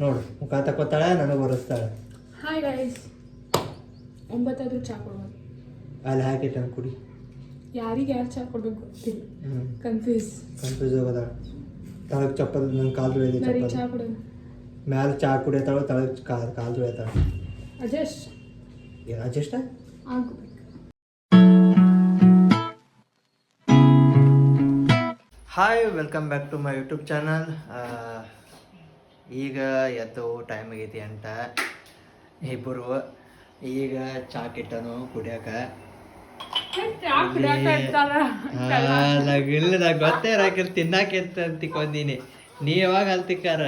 ನೋಡು ಮುಖ ತಕ್ಕೋತಾಳೆ, ನನಗೆ ಒರೆಸ್ತಾಳೆ. ಹಾಯ್ ಗೈಸ್, 9 ಆದ್ರೂ ಚಾ ಕೊಡ್ಬೋದು. ಅಲ್ಲಿ ಹಾಕಿಟ್ಟು ಕುಡಿ. ಯಾರಿಗೆ ಯಾರು ಚಾ ಕೊಡ್ಬೇಕು ಗೊತ್ತಿಲ್ಲ. ಕನ್ಫ್ಯೂಸ್ ಹೋಗೋದ. ತಳಗ್ ಚಪ್ಪಲ್ ನನ್ನ ಕಾಲು ತುಳಿದೆ. ಬರೀ ಚಾ ಕೊಡೋದು. ಮ್ಯಾಲೆ ಚಾ ಕುಡಿಯತಾಳು, ತಳಗ್ ಕಾಲು ತುಳಿಯತಾಳು. ಅಡ್ಜಸ್ಟ್ ಏನು ಅಡ್ಜಸ್ಟ್ ಆಗ್ಬೇಕು. Hi, welcome back to my YouTube channel. ಈಗ ಎದ್ದು ಟೈಮ್ ಆಗೈತಿ 8. ಇಬ್ಬರು ಈಗ ಚಾ ಕಿಟ್ಟನು ಕುಡಿಯಾಕ. ಇಲ್ಲ ನಾ ಗೊತ್ತೇ ರಾಕಿರ್ ತಿನ್ನಾಕ ಅಂತಿಕೊಂದೀನಿ. ನೀ ಯಾವಾಗ ಅಲ್ತಿಕ್ಕಾರ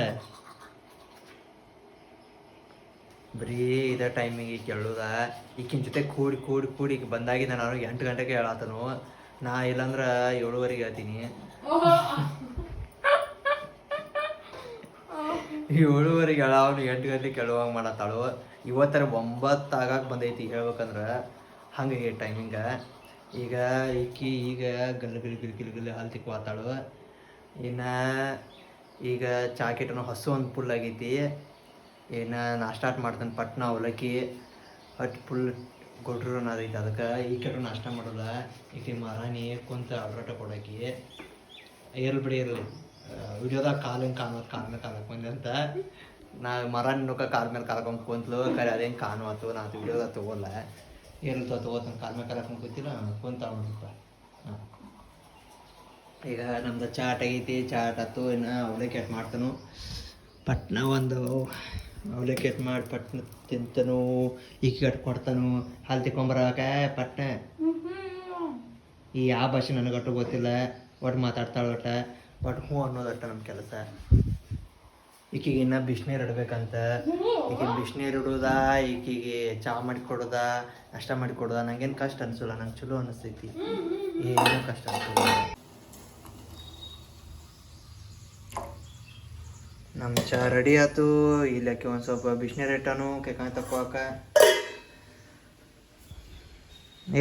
ಬರೀ ಇದ ಟೈಮಿಗೆ ಕೇಳುದ. ಈಗಿನ ಜೊತೆ ಕೂಡಿ ಕೂಡಿ ಕೂಡಿ ಈಗ ಬಂದಾಗಿದ್ದ ನಾನು 8 ಗಂಟೆಗೆ ಹೇಳತ್ತನು. ನಾ ಇಲ್ಲಾಂದ್ರೆ 7:15 ಹೇಳ್ತೀನಿ. 7:15 ಹೇಳವನು 8 ಗಂಟೆಗೆ ಕೇಳುವಂಗೆ ಮಾಡತ್ತಾಳು. ಇವತ್ತರ 9 ಆಗಾಕ ಬಂದೈತಿ ಹೇಳ್ಬೇಕಂದ್ರೆ. ಹಂಗೆ ಟೈಮಿಂಗ ಈಗ ಈಗ ಗಲ್ ಹಾಲು ತಿಕ್ವಾತಾಳು. ಇನ್ನು ಈಗ ಚಾಕೆಟನು ಹಸು ಒಂದು ಫುಲ್ ಆಗೈತಿ. ಇನ್ನು ನಾ ಸ್ಟಾರ್ಟ್ ಮಾಡ್ತಾನೆ ಪಟ್ನ ಅವಲಕ್ಕಿ ಹೊಟ್ಟು ಫುಲ್ ಗೊಡ್ರು ಅನ್ನೋದೈತಿ. ಅದಕ್ಕೆ ಈ ಕೆಟ್ಟು ನಾಷ್ಟ ಮಾಡೋಲ್ಲ. ಈಕೆ ಮರಾಣಿ ಕುಂತ ಆಡ್ರಾಟ ಕೊಡೋಕಿ ಬಿಡಿ ಇರಲಿ. ವಿಡಿಯೋದಾಗ ಕಾಲು ಮೇಲೆ ಕಾಲಕ್ಕೆ ಅಂತ ನಾ ಮರಾಣಿ ನುಕ್ಕ ಕಾಲ ಮೇಲೆ ಕಾಲಕೊಂಡು ಕುಂತ್ಲು. ಕರೆ ಅದೇನು ಕಾನು ಆತು. ನಾ ವಿಡಿಯೋದಾಗ ತೊಗೊಲ್ಲ. ಏನಿಲ್ತ ತೊಗೋತಾನೆ ಕಾಲ ಮೇಲೆ ಕಾಲಕೊಂಡು ಕೂತಿಲ್ಲ ಕುಂತ ನೋಡಪ್ಪ. ಹಾಂ, ಈಗ ನಮ್ದು ಚಾಟ್ ಆಗೈತಿ. ಚಾಟ್ ಆಯ್ತು. ಇನ್ನು ಅವಲಕ್ಕಿ ಎಟ್ ಮಾಡ್ತಾನು. ಪಟ್ನ ಒಂದು ಅವಲಕ್ಕಿ ಎಟ್ ಮಾಡಿ ಪಟ್ನ ತಿಂತಾನು. ಈಗ ಕಟ್ ಕೊಡ್ತಾನು. ಹಾಲು ತಿಕ್ಕೊಂಬರಾಕ ಪಟ್ನ. ಈ ಯಾವ ಭಾಷೆ ನನಗೆ ಒಟ್ಟು ಗೊತ್ತಿಲ್ಲ. ಒಟ್ಟು ಮಾತಾಡ್ತಾಳೆ ಒಟ್ಟು ಹ್ಞೂ ಅನ್ನೋದಟ್ಟ ನಮ್ಮ ಕೆಲಸ. ಈಕಿಗೆ ಇನ್ನು ಬಿಸಿನೀರು ಇಡ್ಬೇಕಂತ. ಈಕಿಗೆ ಬಿಸಿನೀರು ಇಡೋದ, ಈಕಿಗೆ ಚಹಾ ಮಾಡಿಕೊಡೋದ, ನಾಷ್ಟ ಮಾಡಿಕೊಡೋದ. ನಂಗೇನು ಕಷ್ಟ ಅನಿಸಲ್ಲ. ನಂಗೆ ಚಲೋ ಅನಿಸ್ತೈತಿ. ಏನೂ ಕಷ್ಟ ಅನಿಸಲ್ಲ. ನಮ್ಮ ಚಹಾ ರೆಡಿ ಆಯ್ತು. ಇಲ್ಲಕ್ಕೆ ಒಂದು ಸ್ವಲ್ಪ ಬಿಸಿನೀರು ಇಟ್ಟಾನು ಕೆಕಾಯಿ ತಕ್ಕೋಕ.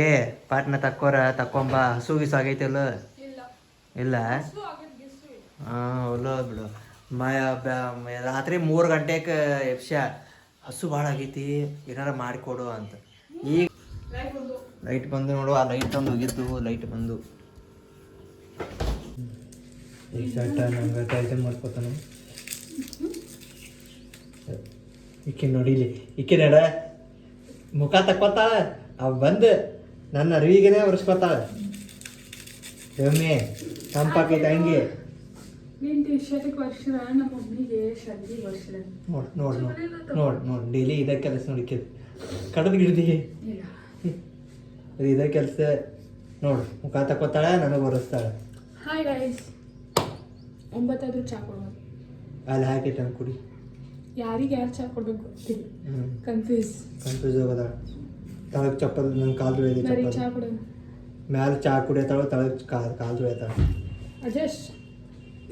ಏ ಪಾಟ್ನ ತಕ್ಕೊಂಬ. ಹಸು ಗಿಸು ಆಗೈತಿಲ್ಲ? ಇಲ್ಲ. ಹಾಂ, ಹೊಲ ಬಿಡು. ರಾತ್ರಿ 3 ಗಂಟೆಗೆ ಎಪ್ಸ ಹಸು ಭಾಳ ಆಗೈತಿ, ಏನಾರ ಮಾಡಿಕೊಡು ಅಂತ. ಈಗ ಲೈಟ್ ಬಂದು ನೋಡು. ಆ ಲೈಟ್ ಒಂದು ಹೋಗಿತ್ತು. ಲೈಟ್ ಬಂದು ಈಗ ಸಟ್ಟ ನಂಗೆ ಟೈಟನ್ ಮಾಡ್ಕೊತಾನೆ. ಈಕೆ ನೋಡಿಲಿ. ಈಕೆ ನಡ ಮುಖ ತಕ್ಕೋತಾಳ. ಅವ್ ಬಂದು ನನ್ನ ಅರಿವಿಗೆನೆ ಒರೆಸ್ಕೊತಾಳೆ. ಒಮ್ಮೆ ತಂಪಾಕೈತೆ ಹಂಗೆ. ನೋಡ್ ಡೈಲಿ ಇದ ಕೆಲಸ ನೋಡಿಕೆ ಕಡದ್ ಗಿಡ್ದಿ ಇದ ಕೆಲಸ ನೋಡು. ಮುಖ ತಕ್ಕೋತಾಳೆ, ನನಗೆ ಒರೆಸ್ತಾಳೆ. ಹಾಯ್ ಗೈಸ್, 9 ಆದ್ರೂ ಚಾ ಕೊಡ್ಬೋದು. ಅಲ್ಲಿ ಹಾಕಿಟ್ಟು ಕುಡಿ. ಯಾರಿಗೆ ಯಾರು ಚಾ ಕೊಡ್ಬೇಕು ಗೊತ್ತಿಲ್ಲ. ಕನ್ಫ್ಯೂಸ್ ಹೋಗೋದ. ತಳಗ್ ಚಪ್ಪಲ್ ನನ್ನ ಕಾಲು ತುಳಿದೆ. ಬರೀ ಚಾ ಕೊಡೋದು. ಮ್ಯಾಲೆ ಚಾ ಕುಡಿಯತಾಳು, ತಳಗ್ ಕಾಲು ತುಳಿಯತಾಳು. ಅಡ್ಜಸ್ಟ್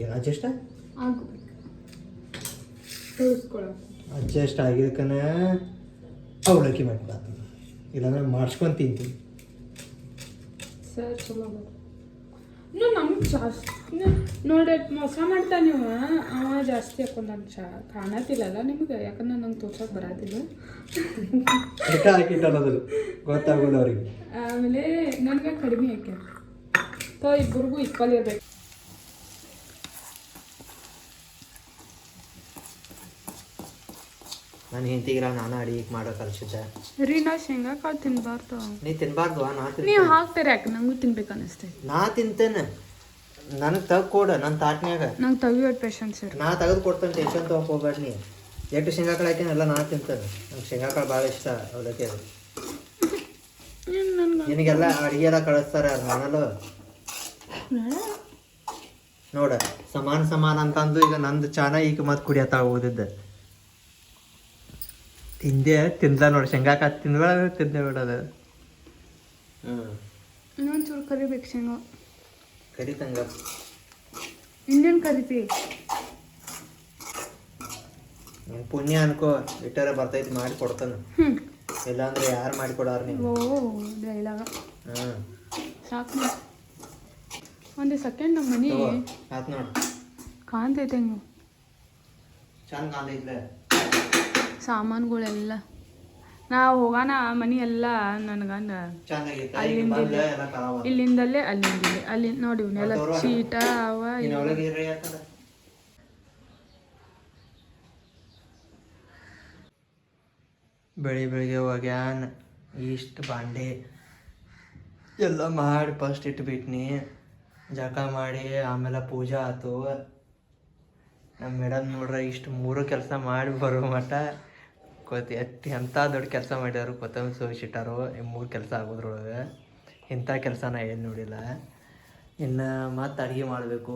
ಏನು ಅಡ್ಜಸ್ಟ್ ಆಗ್ಬೇಕು. ಅಡ್ಜಸ್ಟ್ ಆಗಿದ್ದಕ್ಕನ ಅವಲಕ್ಕಿ ಮಾಡ್ಕೊಳತ್ತ. ಇಲ್ಲಾಂದ್ರೆ ಮಾಡಿಸ್ಕೊಂಡು ತಿಂತೀನಿ. ಸರ್ ಚಲೋ ಇನ್ನು ನಮ್ಗೆ ಜಾಸ್ತಿ ನೋಡಿ ಮೋಸ ಮಾಡ್ತಾ ನೀವು. ಅವ ಜಾಸ್ತಿ ಹಾಕೊಂಡ್ ಚಾ ಕಾಣತಿಲ್ಲಲ್ಲ ನಿಮ್ಗೆ, ಯಾಕಂದ್ರೆ ನಂಗೆ ತೋರ್ಸೋಕೆ ಬರೋದಿಲ್ಲ. ಹಾಕಿಟ್ಟಲ್ಲ ಗೊತ್ತಾಗೋದು ಅವ್ರಿಗೆ. ಆಮೇಲೆ ನನಗೆ ಕಡಿಮೆ ಹಾಕ್ಯಾರ. ಇಬ್ಬರಿಗೂ ಈಕ್ವಲ್ ಇರ್ಬೇಕು. ನಾನು ಹೆಂಡತಿಗೆ ನಾನು ಅಡಿಗೆ ಮಾಡೋ ಕಲಿಸಿದ್ದೆ ರೀ. ನಾ ಶೇಂಗಾ ಕಾಳು ತಿನ್ಬಾರ್ದು. ನೀ ತಿನ್ಬಾರ್ದು. ನೀವು ಹಾಕ್ತೀರಿ ಯಾಕೆ? ನಂಗೂ ತಿನ್ಬೇಕು ಅನಿಸ್ತೈತಿ. ನಾ ತಿಂತೇನೆ. ನನಗೆ ತೆಗ್ಕೊಡ ನನ್ನ ತಾಟ್ನ್ಯಾಗ. ನಂಗೆ ತೆಗಿಯೋದು ಪೇಷನ್ಸ್ ಇರು. ನಾ ತೆಗೆದು ಕೊಡ್ತೇನೆ. ಟೆನ್ಷನ್ ತೊಗೊಕ್ ಹೋಗ್ಬೇಡ ನೀ. ಎಷ್ಟು ಶೇಂಗಾ ಕಾಳು ಹಾಕೇನೆ ಎಲ್ಲ ನಾ ತಿಂತೇನೆ. ನಂಗೆ ಶೇಂಗಾ ಕಾಳು ಭಾಳ ಇಷ್ಟ. ಅವಲಕ್ಕಿ ಅದು ನಿನಗೆಲ್ಲ ಅಡುಗೆ ಎಲ್ಲ ಕಳಿಸ್ತಾರೆ. ಅದು ಮಾಡಲು ನೋಡ ಸಮಾನ ಅಂತಂದು. ಈಗ ನಂದು ಚಾನ ಈಗ ಮತ್ತೆ ಕುಡಿಯತ್ತ ಓದಿದ್ದೆ. ತಿಂದ ನೋಡಿ. ಶೇಂಗಾ ಕಾಳು ತಿಂದೆ ಬಿಡೋದು. ಇನ್ನೊಂಚೂರು ಕರಿಬೇಕು ಶೇಂಗಾ. ಕರಿತಂಗ ಇನ್ನೇನು ಕರಿತಿ? ಪುಣ್ಯ ಅನ್ಕೋ. ಇಟ್ಟರೆ ಬರ್ತೈತಿ ಮಾಡಿ ಕೊಡ್ತಾನೆ. ಇಲ್ಲಾಂದ್ರೆ ಯಾರು ಮಾಡಿಕೊಡಾರ ನೀವು? ಡೈಲಾಗ ಸಾಕು. ಒಂದು ಸೆಕೆಂಡ್ ನಮ್ಮ ಮನೆ ಆತ್ ನೋಡಿ ಕಾಣ್ತೈತೆ. ಚಂದ ಕಾಣೈತ್ಲೆ ಸಾಮಾನುಗಳೆಲ್ಲ ನಾವು ಹೋಗೋಣ ಮನಿ ಎಲ್ಲ ನನ್ನ ಗಂಡ ಚಂದಾಗೈತೆ ಅಲ್ಲಿಂದ ಎಲ್ಲ ಖರಾಬ್ ಇಲ್ಲಿಂದಲ್ಲೇ ಅಲ್ಲಿ ನೋಡಿ ಇವನ್ನೆಲ್ಲ ಚೀಟ ಅವ ಒಳಗೆ ಇರ್ರಿ ಯಾಕಂದ ಬೆಳಿಗ್ಗೆ ಹೋಗ್ಯಾನ ಇಷ್ಟು ಬಾಂಡೆ ಎಲ್ಲ ಮಾಡಿ ಫಸ್ಟ್ ಇಟ್ಬಿಟ್ನಿ ಜಳಕ ಮಾಡಿ ಆಮೇಲೆ ಪೂಜೆ ಆಯ್ತು ನಮ್ಮ ಮೇಡಮ್ ನೋಡ್ರೆ ಇಷ್ಟು ಮೂರು ಕೆಲಸ ಮಾಡಿ ಬರೋ ಮಟ್ಟ ಎಂಥ ದೊಡ್ಡ ಕೆಲಸ ಮಾಡ್ಯಾರು ಕೊತ್ತಂಬರಿ ಸೋಸಿಟ್ಟಾರು ಈ 3 ಕೆಲಸ ಆಗೋದ್ರೊಳಗೆ ಇಂಥ ಕೆಲಸ ನಾ ಏನು ನೋಡಿಲ್ಲ ಇನ್ನು ಮತ್ತೆ ಅಡುಗೆ ಮಾಡಬೇಕು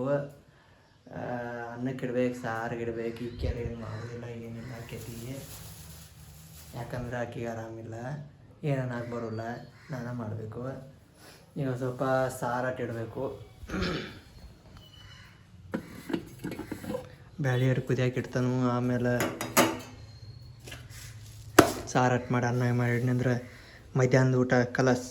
ಅನ್ನಕ್ಕೆ ಇಡ್ಬೇಕು ಸಾರಿಗೆ ಇಡ್ಬೇಕು ಈ ಕೆರೆ ಮಾಡೋದಿಲ್ಲ ಏನಿಲ್ಲ ಆಕೈತಿ ಯಾಕಂದ್ರೆ ಆಕೆಗೆ ಆರಾಮಿಲ್ಲ ಏನೇನು ಆಗಿ ಬರೋಲ್ಲ ನಾನು ಮಾಡಬೇಕು ಈಗ ಸ್ವಲ್ಪ ಸಾರಾಟ ಇಡಬೇಕು ಬ್ಯಾಳಿ ಅಡ್ ಕುದಿಯಾಕೆ ಇಡ್ತಾನು ಆಮೇಲೆ ಸಾರಾಟ ಮಾಡಿ ಅನ್ನ ಮಾಡಿದ್ನಿ ಅಂದ್ರೆ ಮಧ್ಯಾಹ್ನದ ಊಟ ಕಲಸ್